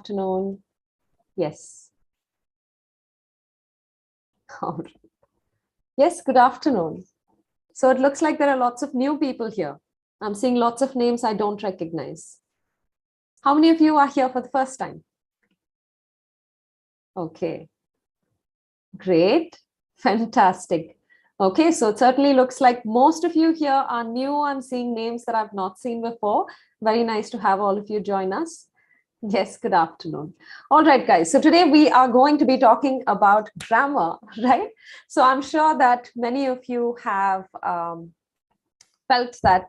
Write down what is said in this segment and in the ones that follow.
afternoon. Yes. All right. Yes, good afternoon. So it looks like there are lots of new people here. I'm seeing lots of names I don't recognize. How many of you are here for the first time? Okay. Great. Fantastic. Okay, so it certainly looks like most of you here are new. I'm seeing names that I've not seen before. Very nice to have all of you join us. Yes, good afternoon. All right, guys. So today we are going to be talking about grammar, right? So I'm sure that many of you have felt that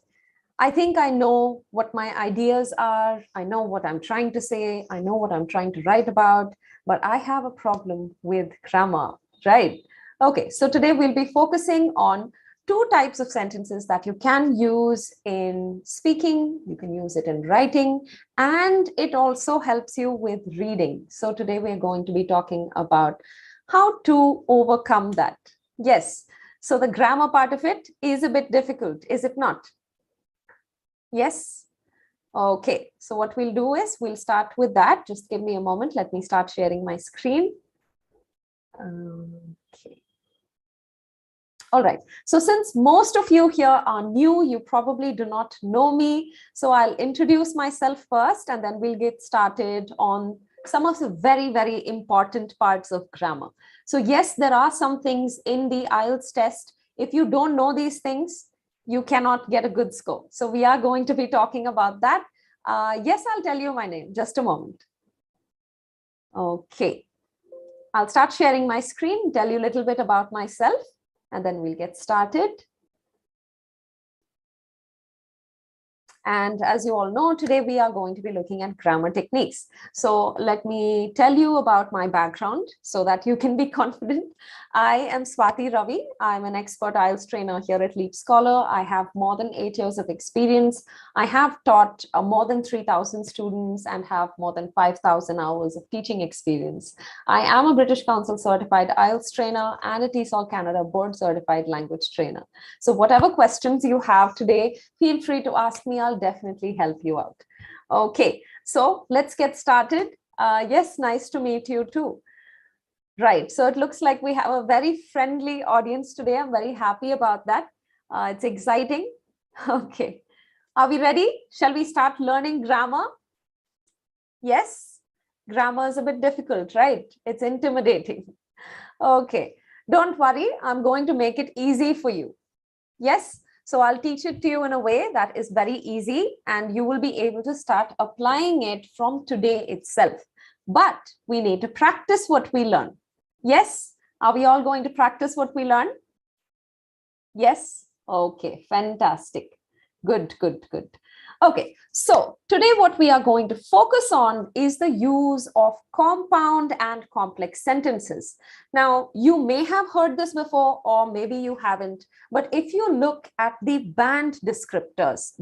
I think I know what my ideas are. I know what I'm trying to say. I know what I'm trying to write about, but I have a problem with grammar, right? Okay, so today we'll be focusing on two types of sentences that you can use in speaking, you can use it in writing, and it also helps you with reading. So today we're going to be talking about how to overcome that. Yes, so the grammar part of it is a bit difficult, is it not? Yes. Okay, so what we'll do is we'll start with that. Just give me a moment. Let me start sharing my screen. Okay. All right. So since most of you here are new, you probably do not know me. So I'll introduce myself first, and then we'll get started on some of the very, very important parts of grammar. So yes, there are some things in the IELTS test. If you don't know these things, you cannot get a good score. So we are going to be talking about that. Yes, I'll tell you my name. Just a moment. Okay. I'll start sharing my screen, tell you a little bit about myself, and then we'll get started. And as you all know, today we are going to be looking at grammar techniques. So let me tell you about my background so that you can be confident. I am Swathi Ravi. I'm an expert IELTS trainer here at Leapscholar. I have more than 8 years of experience. I have taught more than 3,000 students and have more than 5,000 hours of teaching experience. I am a British Council certified IELTS trainer and a TESOL Canada board certified language trainer. So whatever questions you have today, feel free to ask me. I'll definitely help you out. Okay, so let's get started. Yes, nice to meet you too. Right, so it looks like we have a very friendly audience today. I'm very happy about that. It's exciting. Okay, are we ready? Shall we start learning grammar? Yes, grammar is a bit difficult, right? It's intimidating. Okay, don't worry. I'm going to make it easy for you. Yes. So I'll teach it to you in a way that is very easy and you will be able to start applying it from today itself. But we need to practice what we learn. Yes. Are we all going to practice what we learn? Yes. Okay. Fantastic. Good, good, good. Okay, so today what we are going to focus on is the use of compound and complex sentences. Now, you may have heard this before or maybe you haven't, but if you look at the band descriptors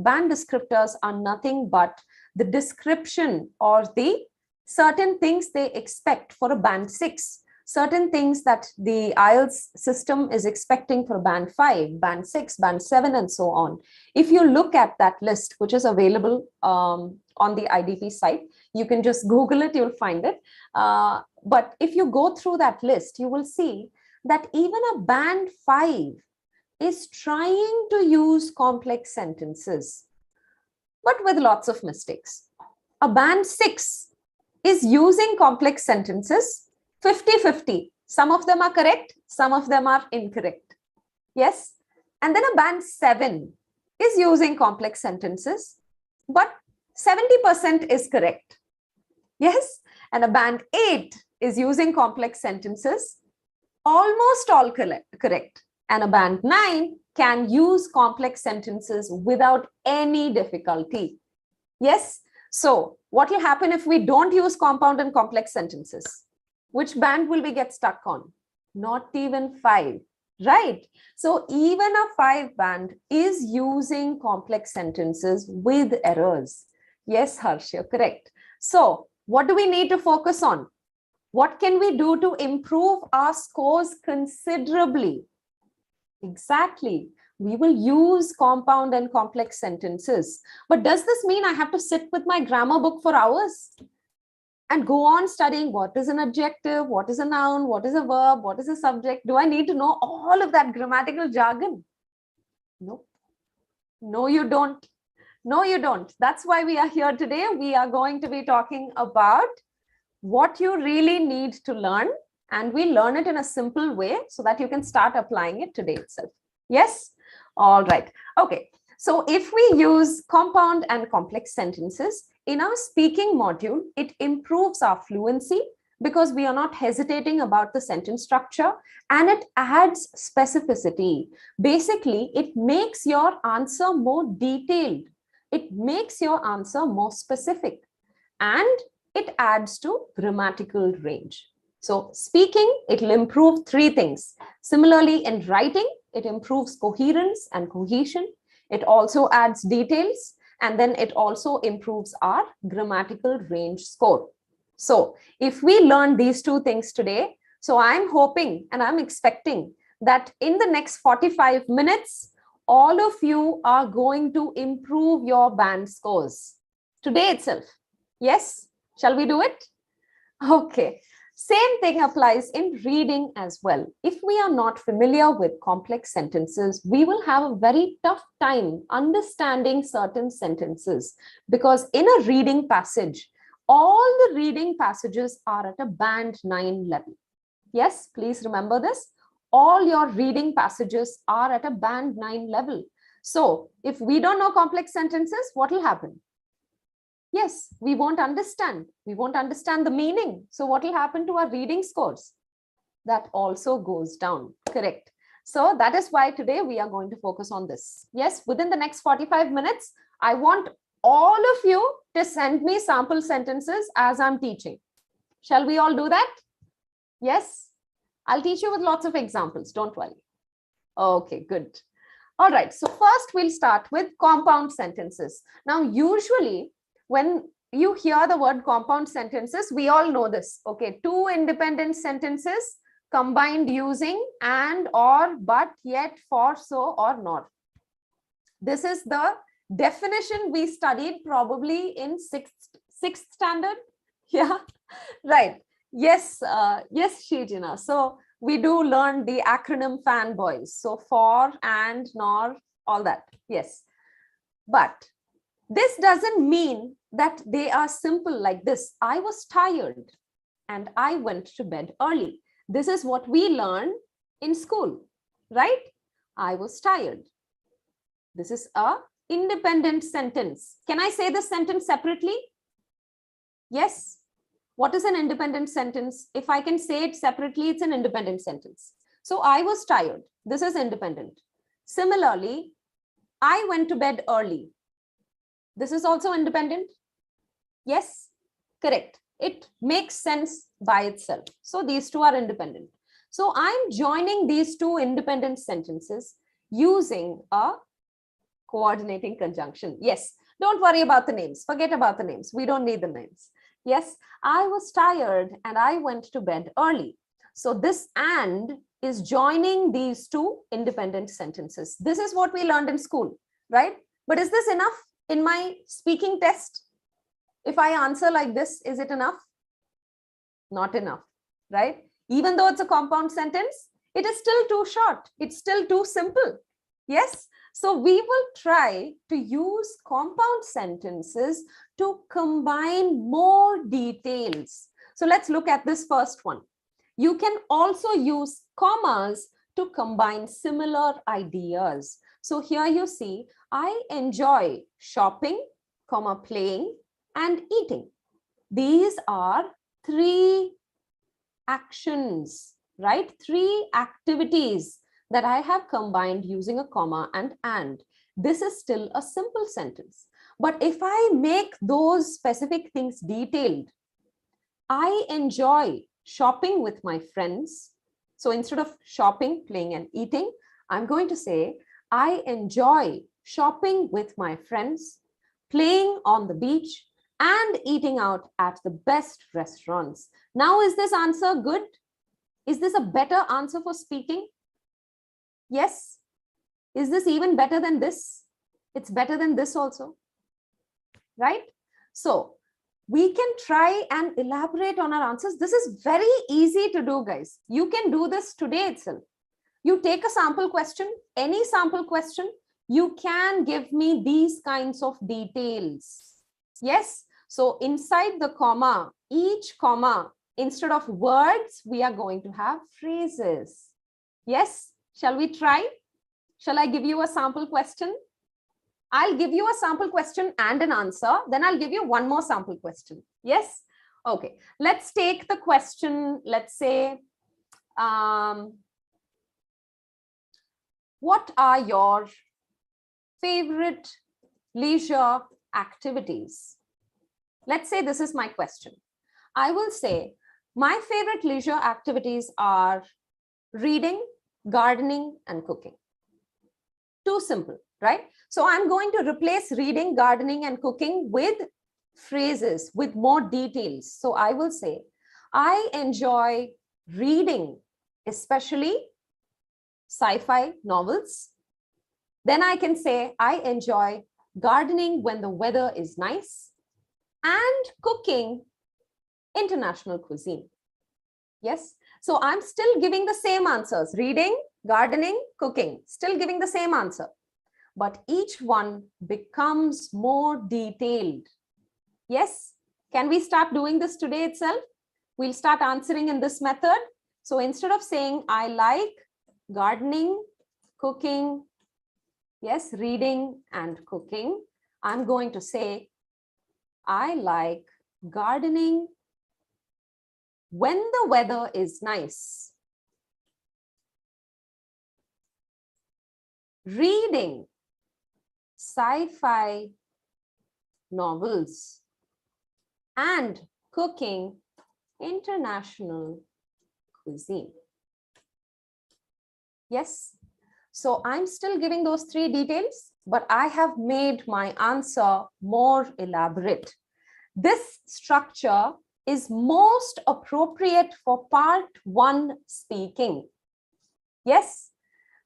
are nothing but the description or the certain things they expect for a band 6. Certain things that the IELTS system is expecting for band 5, band 6, band 7, and so on. If you look at that list, which is available on the IDP site, you can just Google it, you'll find it. But if you go through that list, you will see that even a band 5 is trying to use complex sentences, but with lots of mistakes. A band 6 is using complex sentences 50-50. Some of them are correct, some of them are incorrect. Yes. And then a band 7 is using complex sentences, but 70% is correct. Yes. And a band 8 is using complex sentences, almost all correct. And a band 9 can use complex sentences without any difficulty. Yes. So what will happen if we don't use compound and complex sentences? Which band will we get stuck on? Not even 5, right? So even a 5 band is using complex sentences with errors. Yes, Harsh, you're correct. So what do we need to focus on? What can we do to improve our scores considerably? Exactly. We will use compound and complex sentences. But does this mean I have to sit with my grammar book for hours? and go on studying what is an adjective, what is a noun, what is a verb, what is a subject. Do I need to know all of that grammatical jargon? No. No, you don't. No, you don't. That's why we are here today. We are going to be talking about what you really need to learn, and we learn it in a simple way so that you can start applying it today itself. Yes? All right. Okay. So if we use compound and complex sentences in our speaking module, it improves our fluency because we are not hesitating about the sentence structure, and it adds specificity. Basically, it makes your answer more detailed. It makes your answer more specific, and it adds to grammatical range. So speaking, it'll improve three things. Similarly, in writing, it improves coherence and cohesion. It also adds details, and then it also improves our grammatical range score. So if we learn these two things today, so I'm hoping and I'm expecting that in the next 45 minutes, all of you are going to improve your band scores today itself. Yes? Shall we do it? Okay. Same thing applies in reading as well. If we are not familiar with complex sentences, we will have a very tough time understanding certain sentences, because in a reading passage, all the reading passages are at a band 9 level. Yes, please remember this. All your reading passages are at a band 9 level. So if we don't know complex sentences, what will happen? Yes, we won't understand. We won't understand the meaning. So what will happen to our reading scores? That also goes down. Correct. So that is why today we are going to focus on this. Yes, within the next 45 minutes, I want all of you to send me sample sentences as I'm teaching. Shall we all do that? Yes, I'll teach you with lots of examples. Don't worry. Okay, good. All right. So first we'll start with compound sentences. Now, usually when you hear the word compound sentences, we all know this. Okay, two independent sentences combined using and, or, but, yet, for, so, or not. This is the definition we studied probably in sixth standard. Yeah, right. Yes, yes, Shijina. So we do learn the acronym fanboys. So for, and, nor, all that. Yes. But this doesn't mean that they are simple like this. I was tired and I went to bed early. This is what we learn in school, right? I was tired. This is a independent sentence. Can I say this sentence separately? Yes. What is an independent sentence? If I can say it separately, it's an independent sentence. So I was tired. This is independent. Similarly, I went to bed early. This is also independent. Yes, correct. It makes sense by itself. So these two are independent. So I'm joining these two independent sentences using a coordinating conjunction. Yes, don't worry about the names. Forget about the names. We don't need the names. Yes, I was tired and I went to bed early. So this and is joining these two independent sentences. This is what we learned in school, right? But is this enough in my speaking test? If I answer like this, is it enough? Not enough, right? Even though it's a compound sentence, it is still too short. It's still too simple. Yes. So we will try to use compound sentences to combine more details. So let's look at this first one. You can also use commas to combine similar ideas. So here you see, I enjoy shopping, comma, playing, and eating. These are three actions, right? Three activities that I have combined using a comma and. This is still a simple sentence. But if I make those specific things detailed, I enjoy shopping with my friends. So instead of shopping, playing, and eating, I'm going to say, I enjoy shopping with my friends, playing on the beach, and eating out at the best restaurants. Now, is this answer good? Is this a better answer for speaking? Yes. Is this even better than this? It's better than this also, right? So we can try and elaborate on our answers. This is very easy to do, guys. You can do this today itself. You take a sample question, any sample question, you can give me these kinds of details. Yes. So inside the comma, each comma, instead of words, we are going to have phrases. Yes. Shall we try? Shall I give you a sample question? I'll give you a sample question and an answer. Then I'll give you one more sample question. Yes. Okay. Let's take the question. Let's say, what are your favorite leisure activities? Let's say this is my question. I will say my favorite leisure activities are reading, gardening, and cooking. Too simple, right? So I'm going to replace reading, gardening, and cooking with phrases, with more details. So I will say, I enjoy reading, especially sci-fi novels. Then I can say, I enjoy gardening when the weather is nice and cooking international cuisine. Yes. So I'm still giving the same answers, reading, gardening, cooking, still giving the same answer, but each one becomes more detailed. Yes. Can we start doing this today itself? We'll start answering in this method. So instead of saying, I like gardening, cooking, yes, reading and cooking, I'm going to say, I like gardening when the weather is nice, reading sci-fi novels, and cooking international cuisine. Yes. So I'm still giving those three details, but I have made my answer more elaborate. This structure is most appropriate for part 1 speaking. Yes.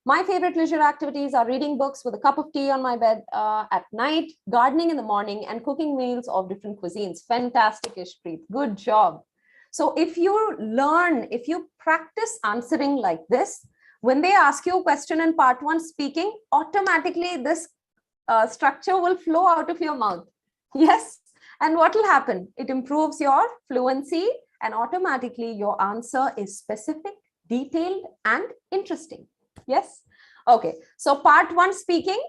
My favorite leisure activities are reading books with a cup of tea on my bed at night, gardening in the morning, and cooking meals of different cuisines. Fantastic, Ishpreet. Good job. So if you learn, if you practice answering like this, when they ask you a question in part 1 speaking, automatically this structure will flow out of your mouth. Yes. And what will happen? It improves your fluency and automatically your answer is specific, detailed, and interesting. Yes. Okay. So part 1 speaking,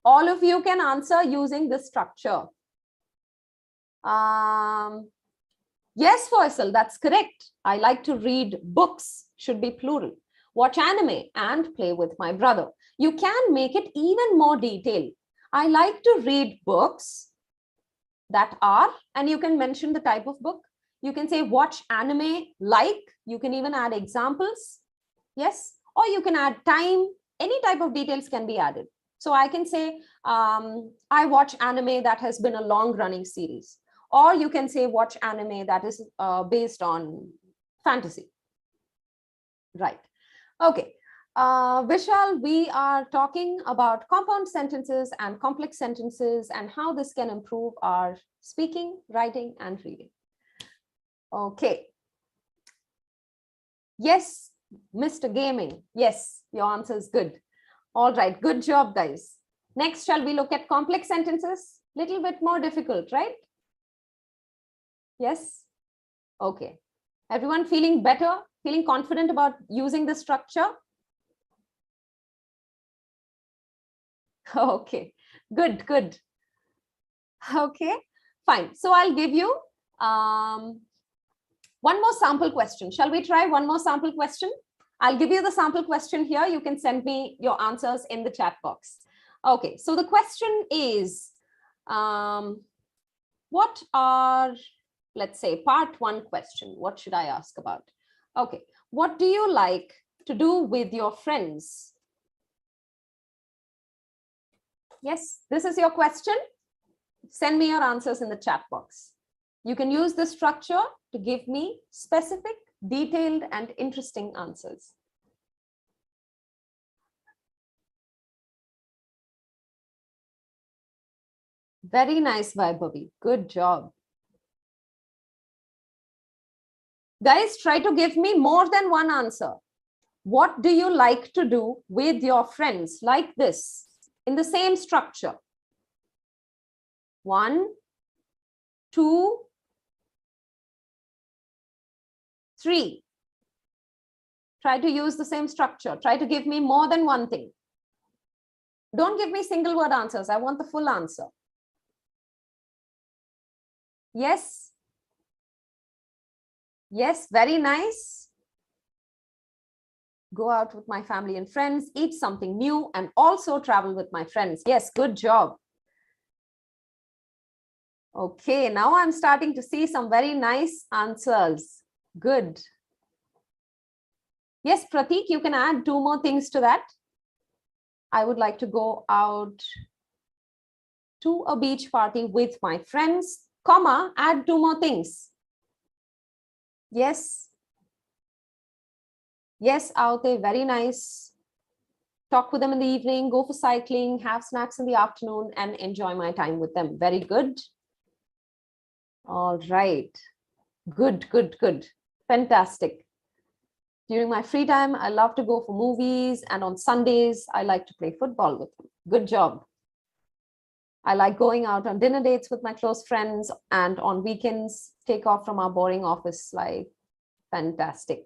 all of you can answer using this structure. Yes, Faisal, that's correct. I like to read books, should be plural. Watch anime and play with my brother. You can make it even more detailed. I like to read books that are, and you can mention the type of book. You can say watch anime like, you can even add examples. Yes. Or you can add time, any type of details can be added. So I can say, I watch anime that has been a long running series. Or you can say watch anime that is based on fantasy. Right. Okay. Vishal, we are talking about compound sentences and complex sentences and how this can improve our speaking, writing, and reading. Okay. Yes, Mr. Gaming. Yes, your answer is good. All right, good job, guys. Next, shall we look at complex sentences? Little bit more difficult, right? Yes. Okay. Everyone feeling better, feeling confident about using the structure? Okay, good, good. Okay, fine. So I'll give you one more sample question. Shall we try one more sample question? I'll give you the sample question here. You can send me your answers in the chat box. Okay, so the question is, what are, let's say, part 1 question. What should I ask about? Okay, what do you like to do with your friends? Yes, this is your question. Send me your answers in the chat box. You can use this structure to give me specific, detailed, and interesting answers. Very nice, Vaibhavi. Good job. Guys, try to give me more than one answer. What do you like to do with your friends? Like this, in the same structure. 1, 2, 3. Try to use the same structure. Try to give me more than one thing. Don't give me single word answers. I want the full answer. Yes. Yes, very nice. Go out with my family and friends, eat something new, and also travel with my friends. Yes, good job. Okay, now I'm starting to see some very nice answers. Good. Yes, Pratik, you can add 2 more things to that. I would like to go out to a beach party with my friends, comma, add 2 more things. Yes. Yes, out there, very nice. Talk with them in the evening, go for cycling, have snacks in the afternoon, and enjoy my time with them. Very good. All right. Good, good, good. Fantastic. During my free time, I love to go for movies, and on Sundays, I like to play football with them. Good job. I like going out on dinner dates with my close friends, and on weekends, take off from our boring office life. Fantastic.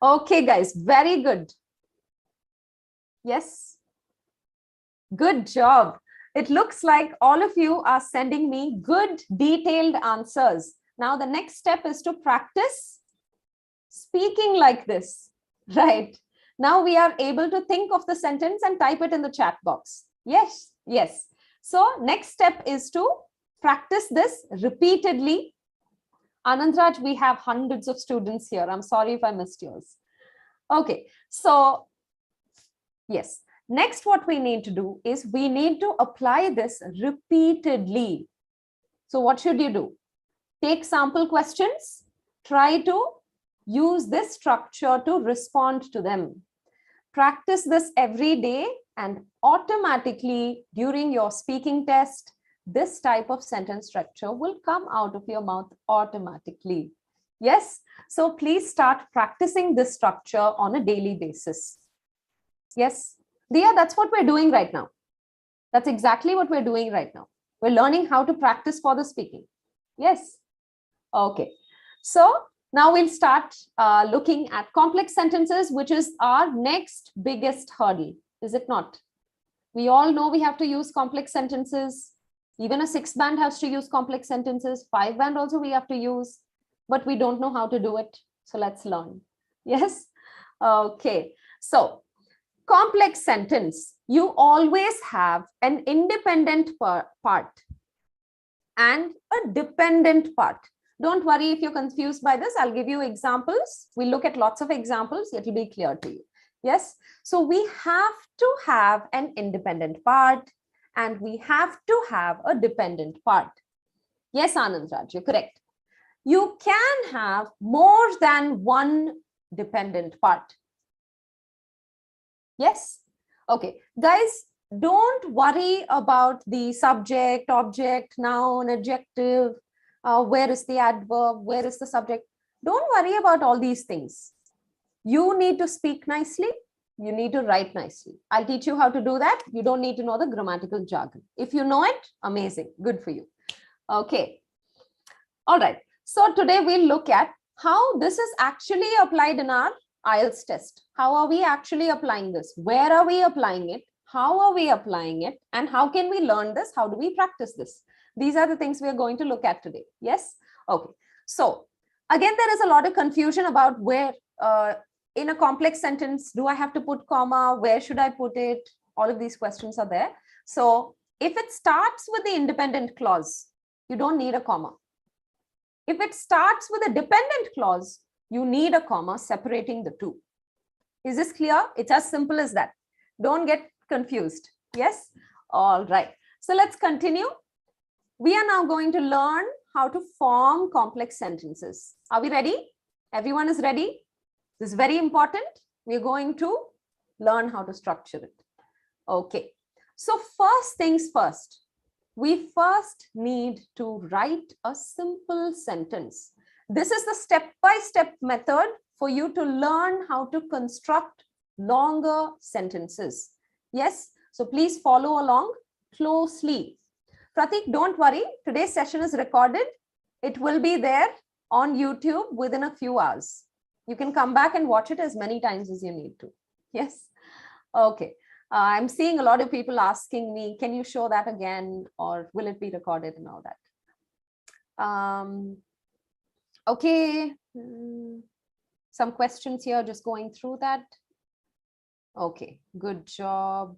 Okay, guys, very good. Yes. Good job. It looks like all of you are sending me good, detailed answers. Now, the next step is to practice speaking like this, right? Now we are able to think of the sentence and type it in the chat box. Yes, yes. So next step is to practice this repeatedly. Anandraj, we have hundreds of students here. I'm sorry if I missed yours. Okay, so yes. Next, what we need to do is we need to apply this repeatedly. So what should you do? Take sample questions, try to use this structure to respond to them. Practice this every day, and automatically during your speaking test, this type of sentence structure will come out of your mouth automatically. Yes, so please start practicing this structure on a daily basis. Yes, Dia, that's what we're doing right now. That's exactly what we're doing right now. We're learning how to practice for the speaking. Yes. Okay. So now we'll start looking at complex sentences, which is our next biggest hurdle, is it not? We all know we have to use complex sentences. Even a 6 band has to use complex sentences. 5 band also we have to use, but we don't know how to do it. So let's learn. Yes. Okay. So complex sentence, you always have an independent part and a dependent part. Don't worry if you're confused by this. I'll give you examples. We'll look at lots of examples. It'll be clear to you. Yes. So we have to have an independent part and we have to have a dependent part. Yes, Anandraj, you're correct. You can have more than one dependent part. Yes. Okay, guys, don't worry about the subject, object, noun, adjective. Where is the adverb? Where is the subject? Don't worry about all these things. You need to speak nicely. You need to write nicely. I'll teach you how to do that. You don't need to know the grammatical jargon. If you know it, amazing. Good for you. Okay. All right. So today we'll look at how this is actually applied in our IELTS test. How are we actually applying this? Where are we applying it? How are we applying it? And how can we learn this? How do we practice this? These are the things we are going to look at today. Yes? Okay. So again, there is a lot of confusion about where in a complex sentence, do I have to put comma? Where should I put it? All of these questions are there. So if it starts with the independent clause, you don't need a comma. If it starts with a dependent clause, you need a comma separating the two. Is this clear? It's as simple as that. Don't get confused. Yes? All right. So let's continue. We are now going to learn how to form complex sentences. Are we ready? Everyone is ready? This is very important. We're going to learn how to structure it. Okay. So first things first, we first need to write a simple sentence. This is the step-by-step method for you to learn how to construct longer sentences. Yes, so please follow along closely. Pratik, don't worry. Today's session is recorded. It will be there on YouTube within a few hours. You can come back and watch it as many times as you need to. Yes. Okay. I'm seeing a lot of people asking me, can you show that again, or will it be recorded and all that? Okay. Some questions here, just going through that. Okay. Good job.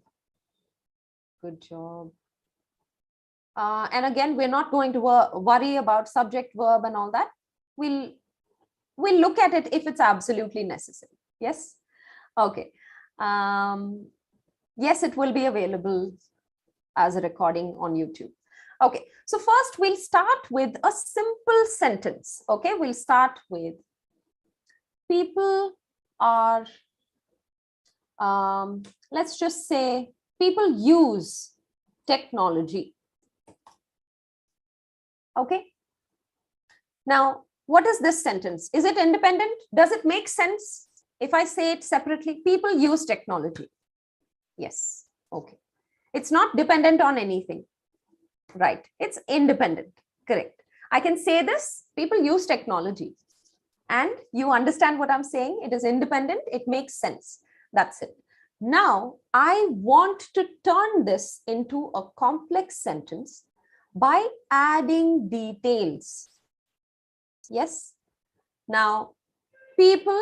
Good job. And again, we're not going to worry about subject, verb and all that. We'll look at it if it's absolutely necessary. Yes. Okay. Yes, it will be available as a recording on YouTube. Okay. So first we'll start with a simple sentence. Okay. We'll start with people are, let's just say people use technology. Okay. Now, what is this sentence? Is it independent? Does it make sense if I say it separately? People use technology. Yes. Okay. It's not dependent on anything. Right. It's independent. Correct. I can say this, people use technology. And you understand what I'm saying? It is independent. It makes sense. That's it. Now, I want to turn this into a complex sentence by adding details. Yes. Now, people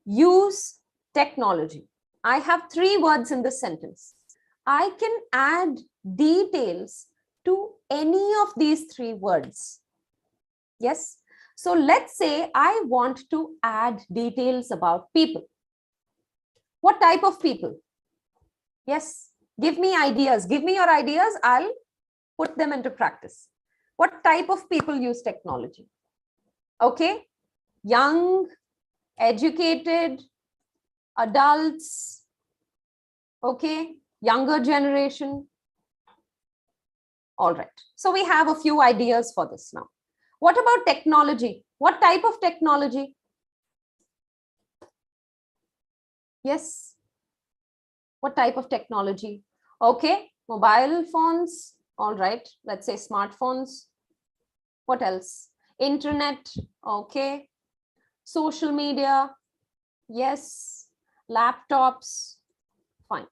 use technology. I have 3 words in this sentence. I can add details to any of these 3 words. Yes. So let's say I want to add details about people. What type of people? Yes. Give me ideas. Give me your ideas. I'll put them into practice. What type of people use technology? Okay. Young, educated, adults. Okay. Younger generation. All right. So we have a few ideas for this now. What about technology? What type of technology? Yes. What type of technology? Okay. Mobile phones. All right. Let's say smartphones. What else? Internet. Okay. Social media. Yes. Laptops. Fine.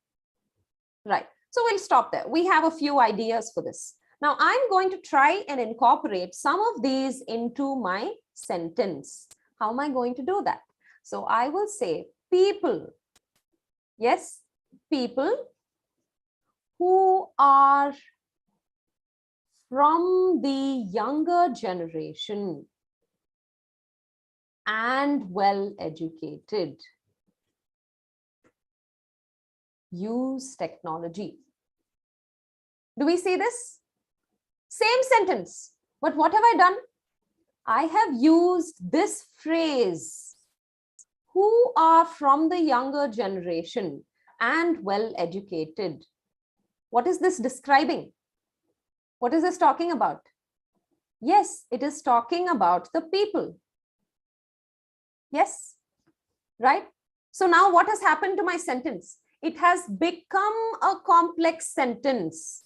Right. So we'll stop there. We have a few ideas for this. Now I'm going to try and incorporate some of these into my sentence. How am I going to do that? So I will say people. Yes, people who are from the younger generation and well educated use technology. Do we see this? Same sentence, but what have I done? I have used this phrase, who are from the younger generation and well educated. What is this describing? What is this talking about? Yes, it is talking about the people. Yes, right? So now what has happened to my sentence? It has become a complex sentence.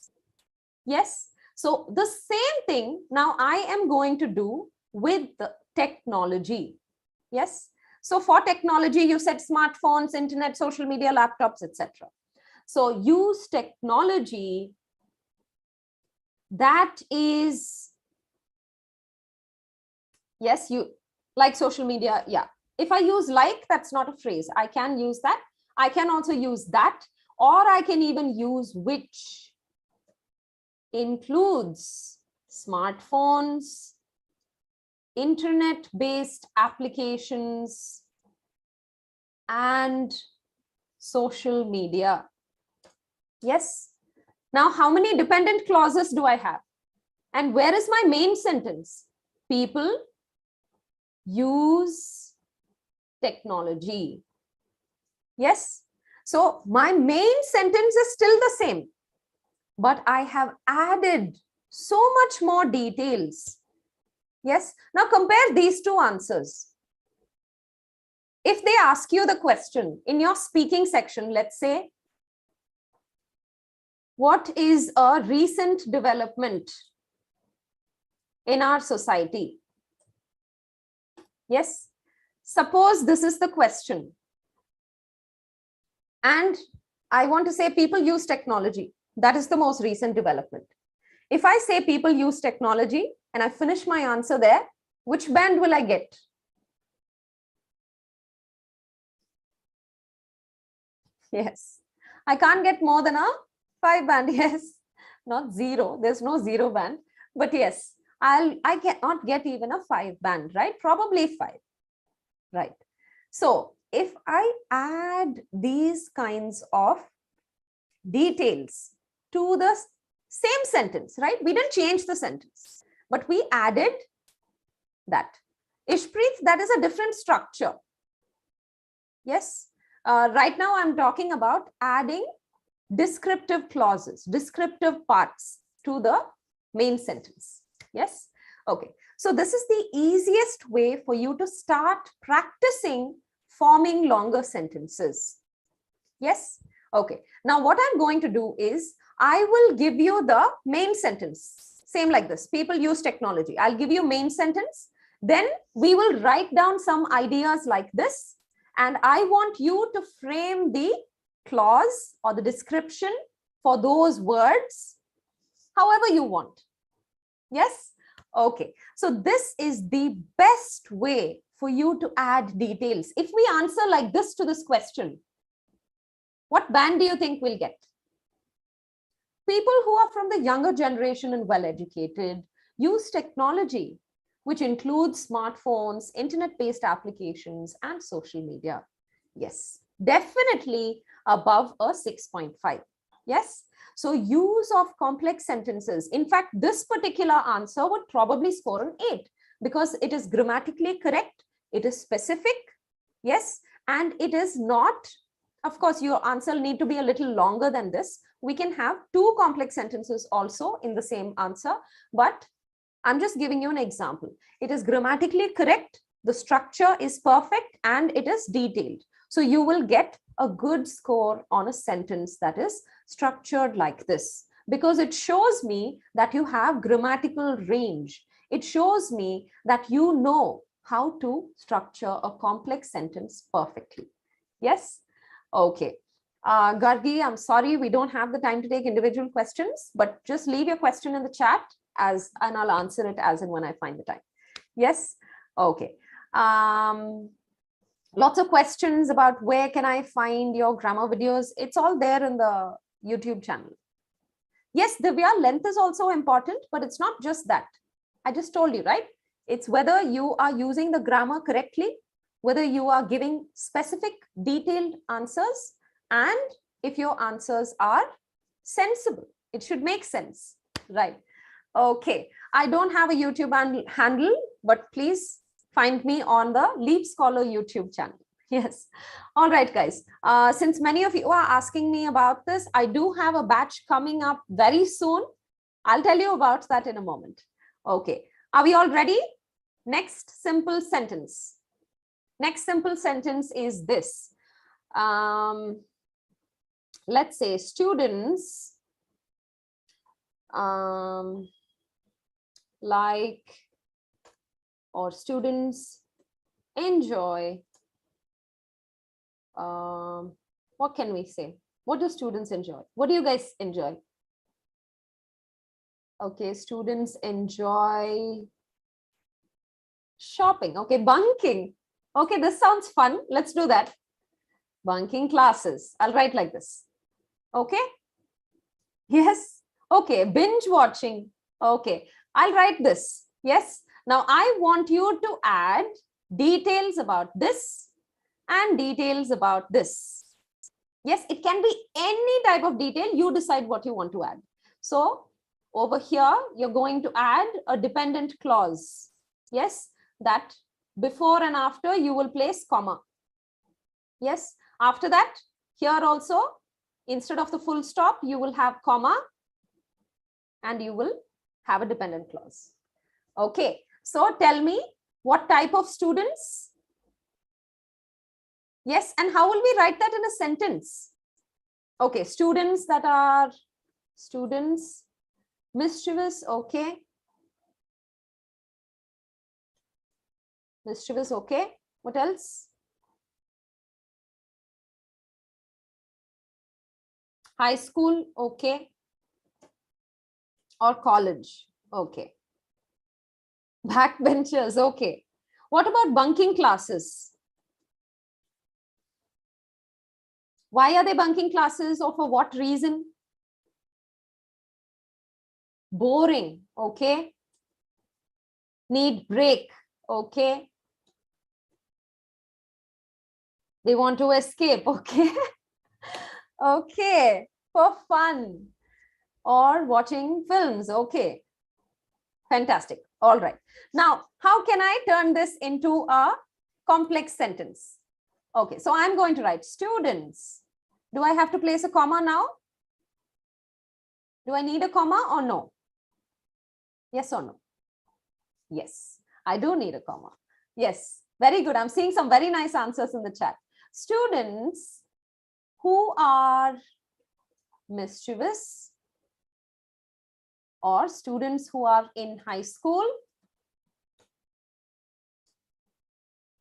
Yes. So the same thing now I am going to do with the technology. Yes. So for technology, you said smartphones, internet, social media, laptops, etc. So use technology that is, yes, you like social media. Yeah. If I use like, that's not a phrase. I can use that. I can also use that, or I can even use which includes smartphones, internet-based applications, and social media. Yes. Now, how many dependent clauses do I have? And where is my main sentence? People use technology. Yes. So my main sentence is still the same, but I have added so much more details. Yes. Now compare these two answers. If they ask you the question in your speaking section, let's say, what is a recent development in our society? Yes. Suppose this is the question. And I want to say people use technology. That is the most recent development. If I say people use technology and I finish my answer there, which band will I get? Yes. I can't get more than a 5 band. Yes. Not 0. There's no 0 band. But yes, I cannot get even a 5 band, right? Probably 5. Right. So if I add these kinds of details to the same sentence, right? We didn't change the sentence, but we added that. Ishpreet, that is a different structure. Yes. Right now I'm talking about adding descriptive clauses, descriptive parts to the main sentence. Yes. Okay. So this is the easiest way for you to start practicing forming longer sentences. Yes. Okay. Now what I'm going to do is I will give you the main sentence. Same like this. People use technology. I'll give you main sentence. Then we will write down some ideas like this. And I want you to frame the clause or the description for those words however you want. Yes. Okay. So this is the best way for you to add details. If we answer like this to this question, what band do you think we'll get? People who are from the younger generation and well-educated use technology, which includes smartphones, internet-based applications, and social media. Yes, definitely above a 6.5. Yes. So use of complex sentences. In fact, this particular answer would probably score an 8 because it is grammatically correct. It is specific. Yes. And it is not, of course, your answer will need to be a little longer than this. We can have 2 complex sentences also in the same answer, but I'm just giving you an example. It is grammatically correct. The structure is perfect and it is detailed. So you will get a good score on a sentence that is structured like this because it shows me that you have grammatical range. It shows me that you know how to structure a complex sentence perfectly. Yes. Okay. Gargi, I'm sorry, we don't have the time to take individual questions, but just leave your question in the chat and I'll answer it as and when I find the time. Yes. Okay. Lots of questions about where can I find your grammar videos. It's all there in the YouTube channel. Yes, Divya, length is also important, but it's not just that. I just told you, right? It's whether you are using the grammar correctly, whether you are giving specific detailed answers, and if your answers are sensible. It should make sense, right? Okay, I don't have a YouTube handle, but please find me on the Leapscholar YouTube channel. Yes. All right, guys. Since many of you are asking me about this, I do have a batch coming up very soon. I'll tell you about that in a moment. Okay. Are we all ready? Next simple sentence. Next simple sentence is this. Let's say students like or students enjoy, what can we say? What do students enjoy? What do you guys enjoy? Okay, students enjoy shopping. Okay, bunking. Okay, this sounds fun. Let's do that. Bunking classes. I'll write like this. Okay. Yes. Okay, binge watching. Okay, I'll write this. Yes. Now I want you to add details about this and details about this. Yes, it can be any type of detail. You decide what you want to add. So over here, you're going to add a dependent clause. Yes, that before and after you will place comma. Yes, after that, here also, instead of the full stop, you will have comma and you will have a dependent clause. Okay, So tell me, what type of students? Yes, and how will we write that in a sentence? Okay, students that are mischievous, okay. Mischievous, okay. What else? High school, okay. Or college, okay. Backbenchers, okay. What about bunking classes? Why are they bunking classes, or for what reason? Boring, okay. Need break, okay. They want to escape, okay. Okay, for fun or watching films, okay. Fantastic. All right. Now, how can I turn this into a complex sentence? Okay, so I'm going to write students. Do I have to place a comma now? Do I need a comma or no? Yes or no? Yes, I do need a comma. Yes, very good. I'm seeing some very nice answers in the chat. Students who are mischievous, or students who are in high school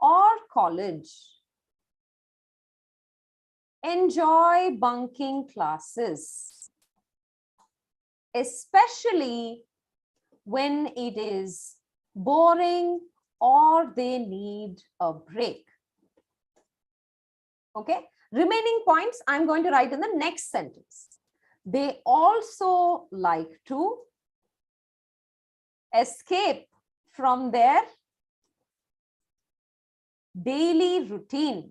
or college enjoy bunking classes, especially when it is boring or they need a break. Okay, remaining points I'm going to write in the next sentence. They also like to escape from their daily routine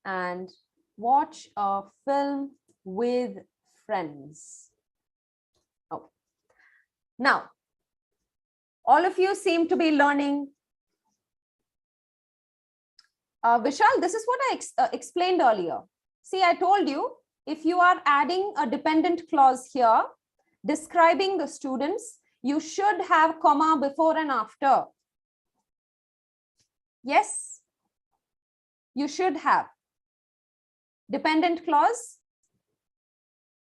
and watch a film with friends. Okay. Now, all of you seem to be learning. Vishal, this is what I explained earlier. See, I told you, if you are adding a dependent clause here, describing the students, you should have comma before and after. Yes, you should have. Dependent clause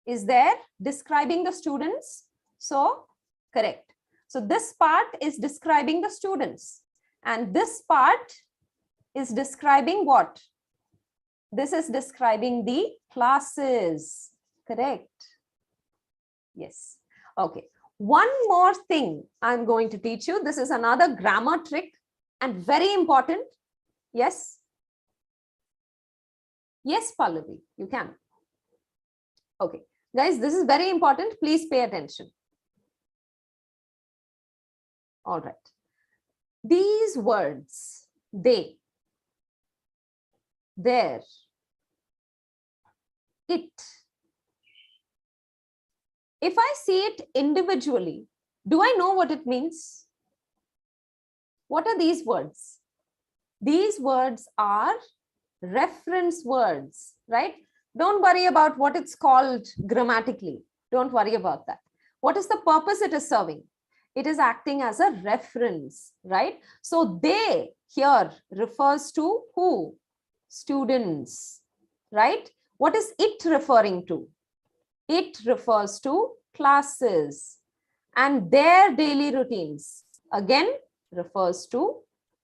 is there describing the students. So, correct. So this part is describing the students, and this part is describing what? This is describing the classes. Correct. Yes. Okay. One more thing I'm going to teach you. This is another grammar trick and very important. Yes. Yes, Pallavi, you can. Okay. Guys, this is very important. Please pay attention. All right. These words, they, there, it. If I see it individually, do I know what it means? What are these words? These words are reference words, right? Don't worry about what it's called grammatically. Don't worry about that. What is the purpose it is serving? It is acting as a reference, right? So they here refers to who? Students, right? What is it referring to? It refers to classes, and their daily routines again refers to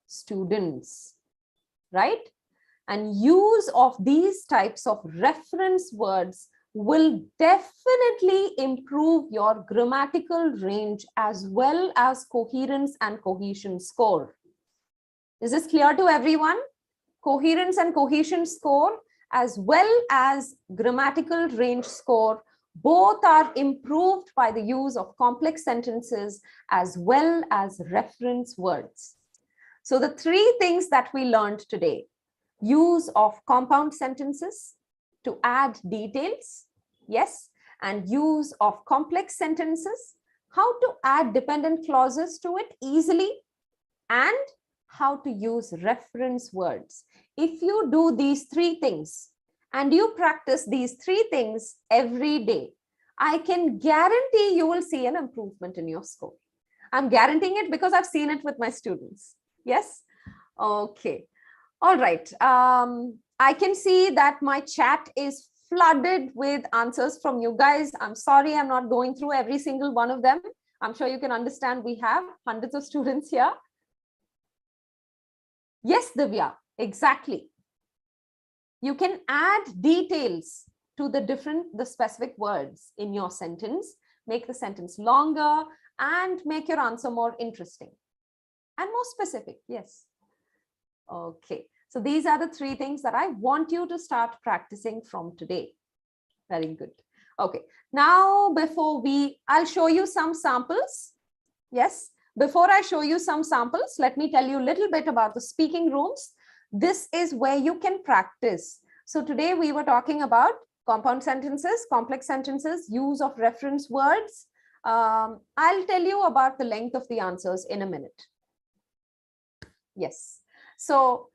students, right? And use of these types of reference words will definitely improve your grammatical range as well as coherence and cohesion score. Is this clear to everyone? Coherence and cohesion score as well as grammatical range score, both are improved by the use of complex sentences as well as reference words. So the three things that we learned today: use of compound sentences to add details, yes, and use of complex sentences, how to add dependent clauses to it easily, and how to use reference words. If you do these three things and you practice these three things every day, I can guarantee you will see an improvement in your score. I'm guaranteeing it because I've seen it with my students. Yes. Okay. All right. I can see that my chat is flooded with answers from you guys. I'm sorry, I'm not going through every single one of them. I'm sure you can understand we have hundreds of students here. Yes, Divya, exactly. You can add details to the specific words in your sentence, make the sentence longer and make your answer more interesting and more specific. Yes. Okay. So these are the 3 things that I want you to start practicing from today. Very good. Okay. Now, I'll show you some samples. Yes. Before I show you some samples, let me tell you a little bit about the speaking rooms. This is where you can practice. So today we were talking about compound sentences, complex sentences, use of reference words. I'll tell you about the length of the answers in a minute. Yes. So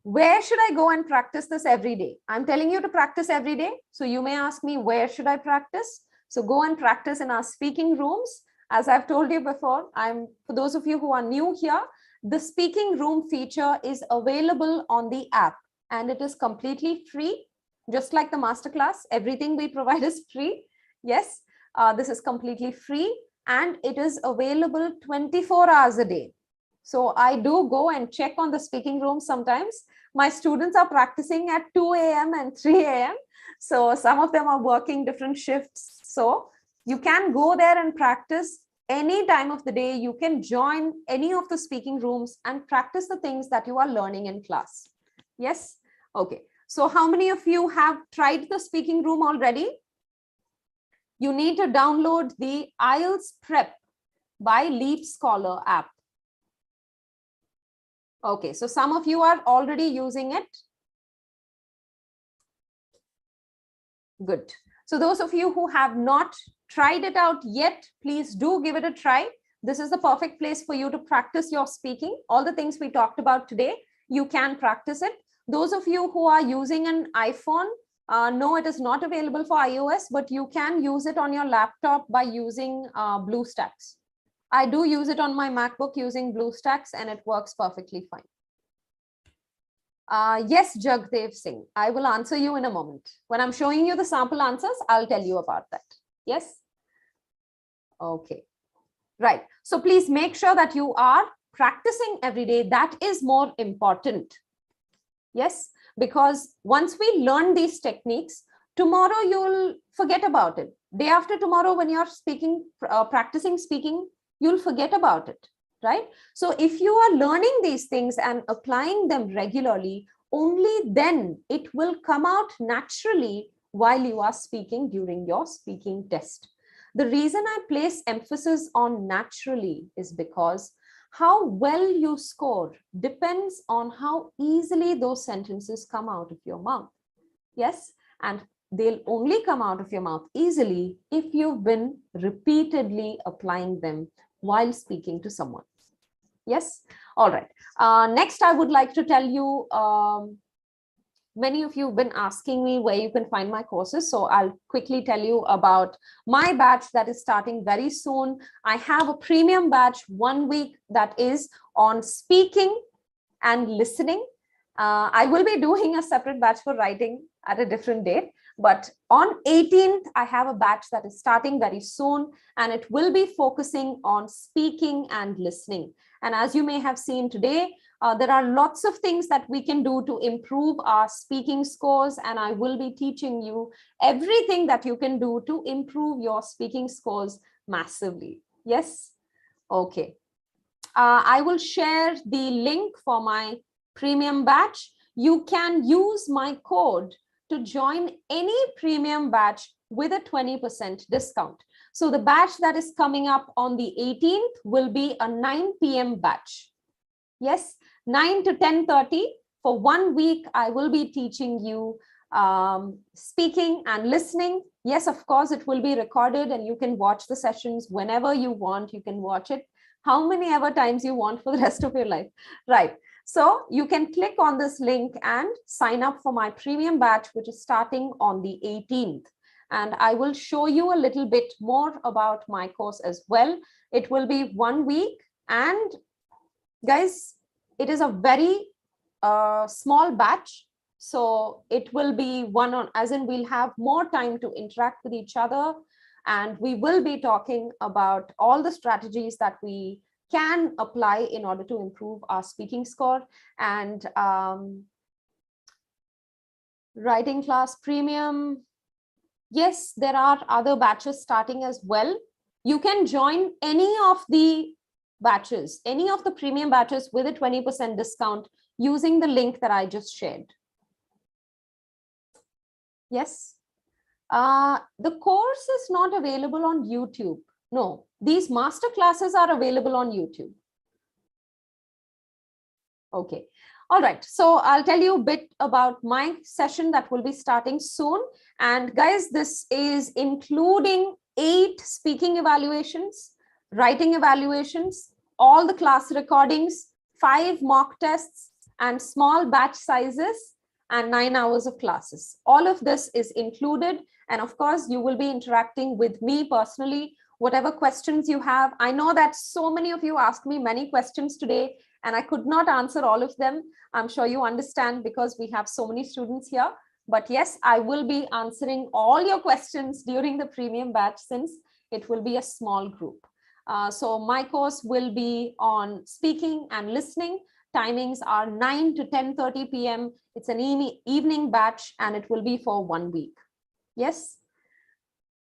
where should I go and practice this every day? I'm telling you to practice every day. So you may ask me, where should I practice? So go and practice in our speaking rooms. As I've told you before, for those of you who are new here, the speaking room feature is available on the app and it is completely free. Just like the masterclass, everything we provide is free. Yes, this is completely free and it is available 24 hours a day. So I do go and check on the speaking room sometimes. My students are practicing at 2 a.m. and 3 a.m. So some of them are working different shifts. So you can go there and practice any time of the day. You can join any of the speaking rooms and practice the things that you are learning in class. Yes. Okay. So how many of you have tried the speaking room already? You need to download the IELTS Prep by Leapscholar app. Okay, so some of you are already using it. Good. So those of you who have not tried it out yet, please do give it a try. This is the perfect place for you to practice your speaking. All the things we talked about today, you can practice it. Those of you who are using an iPhone, no, it is not available for iOS, but you can use it on your laptop by using BlueStacks. I do use it on my MacBook using BlueStacks and it works perfectly fine. Yes, Jagdev Singh, I will answer you in a moment. When I'm showing you the sample answers, I'll tell you about that. Yes. Okay. Right. So please make sure that you are practicing every day. That is more important. Yes, because once we learn these techniques, tomorrow you'll forget about it. Day after tomorrow, when you're practicing speaking, you'll forget about it. Right? So if you are learning these things and applying them regularly, only then it will come out naturally while you are speaking during your speaking test. The reason I place emphasis on naturally is because how well you score depends on how easily those sentences come out of your mouth. Yes, and they'll only come out of your mouth easily if you've been repeatedly applying them while speaking to someone. Yes. All right. Next, I would like to tell you, many of you have been asking me where you can find my courses. So I'll quickly tell you about my batch that is starting very soon. I have a premium batch 1 week that is on speaking and listening. I will be doing a separate batch for writing at a different date. But on 18th, I have a batch that is starting very soon, and it will be focusing on speaking and listening. And as you may have seen today, there are lots of things that we can do to improve our speaking scores. And I will be teaching you everything that you can do to improve your speaking scores massively. Yes. Okay. I will share the link for my premium batch. You can use my code to join any premium batch with a 20% discount. So the batch that is coming up on the 18th will be a 9 p.m. batch. Yes, 9 to 10:30 for 1 week. I will be teaching you speaking and listening. Yes, of course, it will be recorded and you can watch the sessions whenever you want. You can watch it how many ever times you want for the rest of your life. Right. So you can click on this link and sign up for my premium batch, which is starting on the 18th. and I will show you a little bit more about my course as well. It will be 1 week, and guys, it is a very small batch. So it will be one on, as in we'll have more time to interact with each other, and we will be talking about all the strategies that we can apply in order to improve our speaking score. And writing class premium, yes, there are other batches starting as well. You can join any of the batches, any of the premium batches with a 20% discount using the link that I just shared. Yes. The course is not available on YouTube. No, these master classes are available on YouTube. Okay. All right. So I'll tell you a bit about my session that will be starting soon. And guys, this is including 8 speaking evaluations, writing evaluations, all the class recordings, 5 mock tests, and small batch sizes, and 9 hours of classes. All of this is included. And of course, you will be interacting with me personally, whatever questions you have. I know that so many of you asked me many questions today, and I could not answer all of them. I'm sure you understand because we have so many students here. But yes, I will be answering all your questions during the premium batch, since it will be a small group. So my course will be on speaking and listening. Timings are 9 to 10:30 p.m. It's an evening batch, and it will be for 1 week. Yes.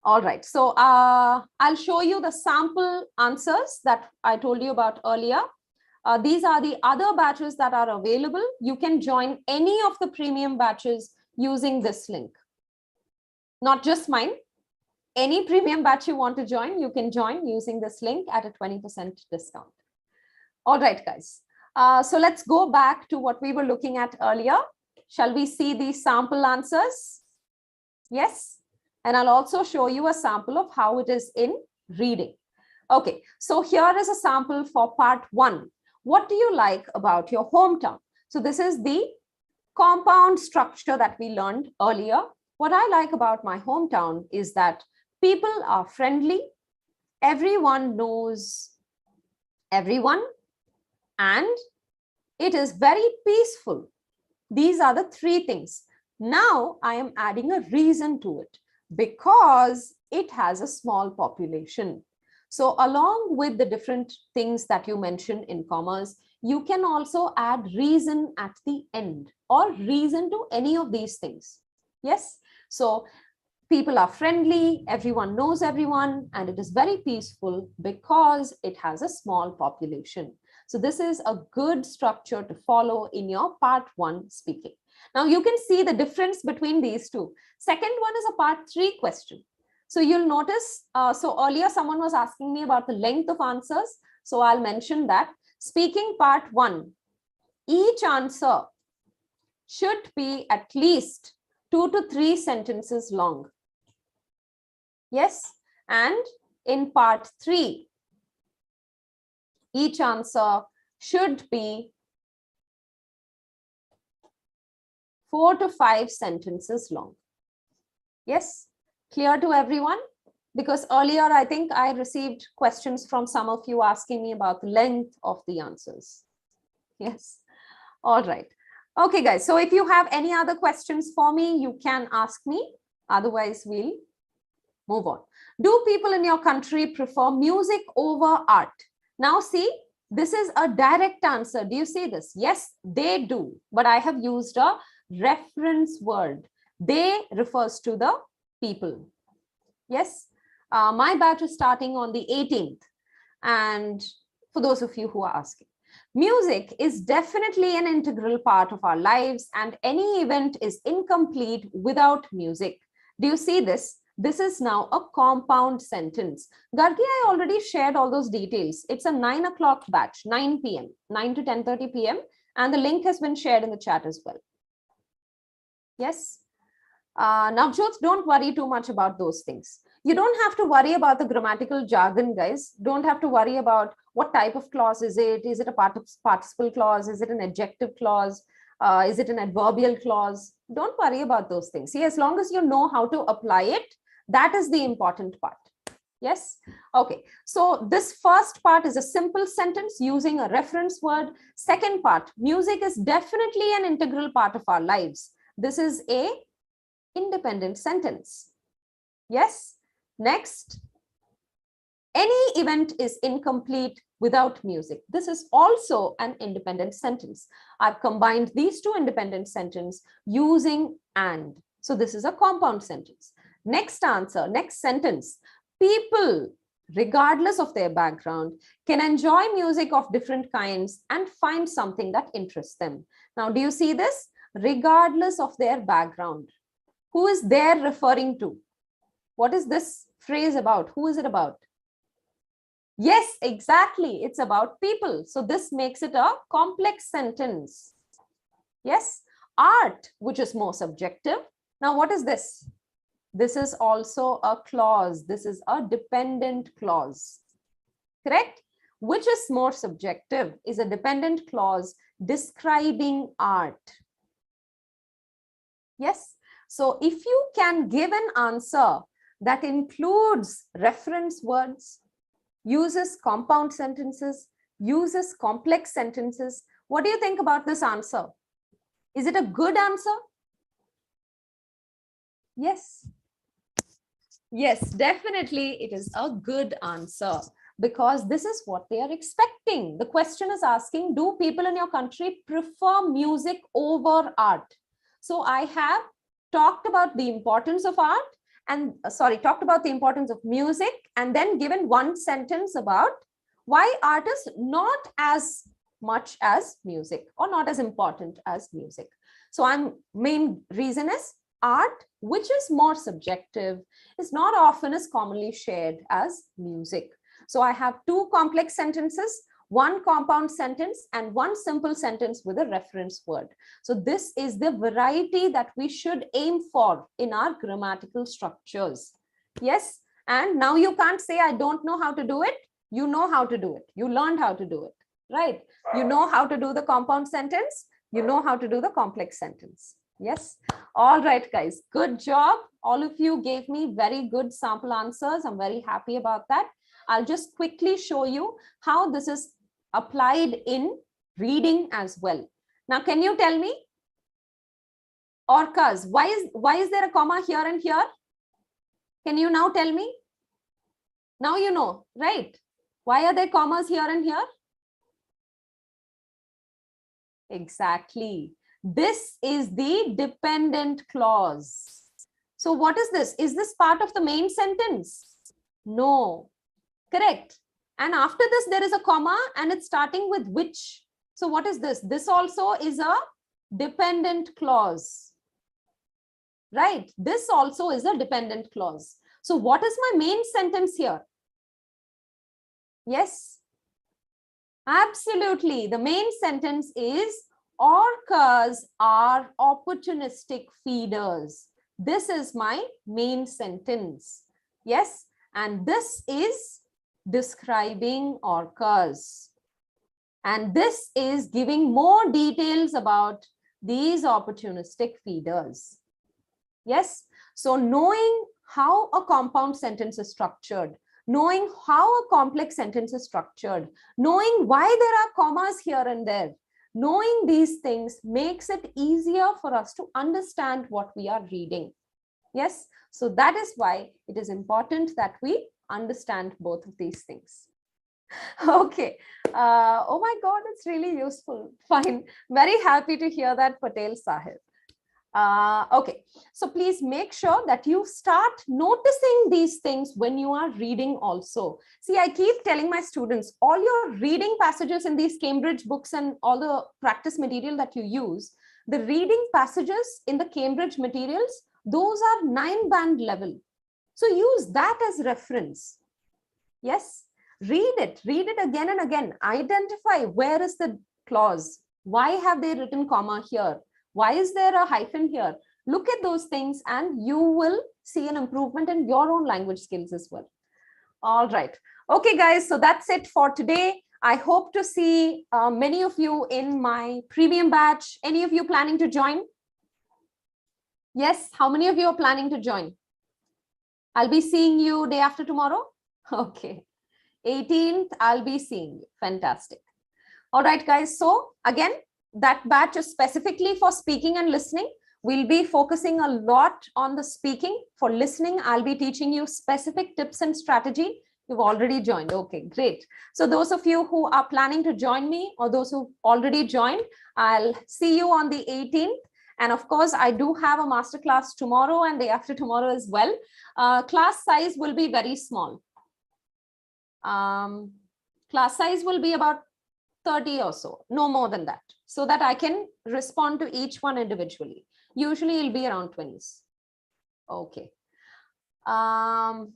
All right. So I'll show you the sample answers that I told you about earlier. These are the other batches that are available. You can join any of the premium batches using this link. Not just mine. Any premium batch you want to join, you can join using this link at a 20% discount. All right, guys. So let's go back to what we were looking at earlier. Shall we see the sample answers? Yes. And I'll also show you a sample of how it is in reading. Okay, so here is a sample for part 1. What do you like about your hometown? So this is the compound structure that we learned earlier. What I like about my hometown is that people are friendly, everyone knows everyone, and it is very peaceful. These are the 3 things. Now I am adding a reason to it, because it has a small population. So along with the different things that you mentioned in commas, you can also add reason at the end, or reason to any of these things. Yes. So people are friendly, everyone knows everyone, and it is very peaceful because it has a small population. So this is a good structure to follow in your part 1 speaking. Now you can see the difference between these two. Second one is a part 3 question. So you'll notice, so earlier someone was asking me about the length of answers. So I'll mention that. Speaking part 1, each answer should be at least 2 to 3 sentences long. Yes. And in part 3, each answer should be 4 to 5 sentences long. Yes. Clear to everyone? Because earlier, I think I received questions from some of you asking me about the length of the answers. Yes. All right. Okay, guys. So if you have any other questions for me, you can ask me. Otherwise, we'll move on. Do people in your country prefer music over art? Now, see, this is a direct answer. Do you see this? Yes, they do. But I have used a reference word. They refers to the people. Yes. My batch is starting on the 18th. And for those of you who are asking, music is definitely an integral part of our lives, and any event is incomplete without music. Do you see this? This is now a compound sentence. Gargi, I already shared all those details. It's a 9 o'clock batch, 9 p.m., 9 to 10:30 p.m. And the link has been shared in the chat as well. Yes. Navjot, don't worry too much about those things. You don't have to worry about the grammatical jargon, guys. Don't have to worry about what type of clause is it. Is it a participle clause? Is it an adjective clause? Is it an adverbial clause? Don't worry about those things. See, as long as you know how to apply it, That is the important part. Yes. Okay. So this first part is a simple sentence using a reference word. Second part, music is definitely an integral part of our lives. This is a independent sentence. Yes. Next, any event is incomplete without music. This is also an independent sentence. I've combined these two independent sentences using and. So this is a compound sentence. Next answer, next sentence. People, regardless of their background, can enjoy music of different kinds and find something that interests them. Now, do you see this? Regardless of their background. Who is there referring to? What is this phrase about? Who is it about? Yes, exactly. It's about people. So this makes it a complex sentence. Yes, art, which is more subjective. Now, what is this? This is also a clause. This is a dependent clause. Correct? Which is more subjective is a dependent clause describing art. Yes. So if you can give an answer that includes reference words, uses compound sentences, uses complex sentences, what do you think about this answer? Is it a good answer? Yes. Yes, definitely it is a good answer because this is what they are expecting. The question is asking, do people in your country prefer music over art? So I have talked about the importance of art and talked about the importance of music and then given one sentence about why art is not as much as music or not as important as music. So main reason is art, which is more subjective, is not often as commonly shared as music. So I have two complex sentences, one compound sentence and one simple sentence with a reference word. So this is the variety that we should aim for in our grammatical structures. Yes. And now you can't say, I don't know how to do it. You know how to do it. You learned how to do it, right? You know how to do the compound sentence. You know how to do the complex sentence. Yes. All right, guys. Good job. All of you gave me very good sample answers. I'm very happy about that. I'll just quickly show you how this is applied in reading as well. Now, can you tell me? Orcas, why is there a comma here and here? Can you now tell me? Now you know, right? Why are there commas here and here? Exactly. This is the dependent clause. So what is this? Is this part of the main sentence? No. Correct. And after this, there is a comma and it's starting with which. So what is this? This also is a dependent clause. Right? This also is a dependent clause. So what is my main sentence here? Yes. Absolutely. The main sentence is orcas are opportunistic feeders. This is my main sentence. Yes. And this is describing orcas. And this is giving more details about these opportunistic feeders. Yes. So knowing how a compound sentence is structured, knowing how a complex sentence is structured, knowing why there are commas here and there, knowing these things makes it easier for us to understand what we are reading. Yes. So that is why it is important that we understand both of these things. Okay. Oh my God, it's really useful. Fine. Very happy to hear that, Patel Sahib. Okay, so please make sure that you start noticing these things when you are reading also. See, I keep telling my students, all your reading passages in these Cambridge books and all the practice material that you use, the reading passages in the Cambridge materials, those are 9-band level. So use that as reference. Yes, read it again and again. Identify where is the clause. Why have they written comma here? Why is there a hyphen here? Look at those things and you will see an improvement in your own language skills as well. All right. Okay, guys. So that's it for today. I hope to see many of you in my premium batch. Any of you planning to join? Yes. How many of you are planning to join? I'll be seeing you day after tomorrow. Okay. 18th, I'll be seeing you. Fantastic. All right, guys. So again, that batch is specifically for speaking and listening. We'll be focusing a lot on the speaking. For listening, I'll be teaching you specific tips and strategy. You've already joined. Okay, great. So those of you who are planning to join me or those who already joined, I'll see you on the 18th. And of course, I do have a masterclass tomorrow and day after tomorrow as well. Class size will be very small. Class size will be about 30 or so, no more than that, so that I can respond to each one individually. Usually it'll be around 20s. Okay. All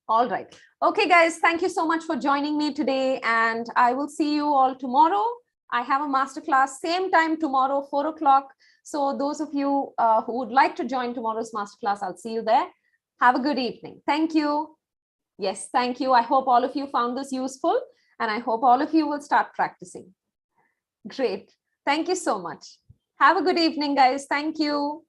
right. Okay, guys, thank you so much for joining me today, and I will see you all tomorrow. I have a masterclass, same time tomorrow, 4 o'clock. So those of you who would like to join tomorrow's masterclass, I'll see you there. Have a good evening. Thank you. Yes, thank you. I hope all of you found this useful, and I hope all of you will start practicing. Great. Thank you so much. Have a good evening, guys. Thank you.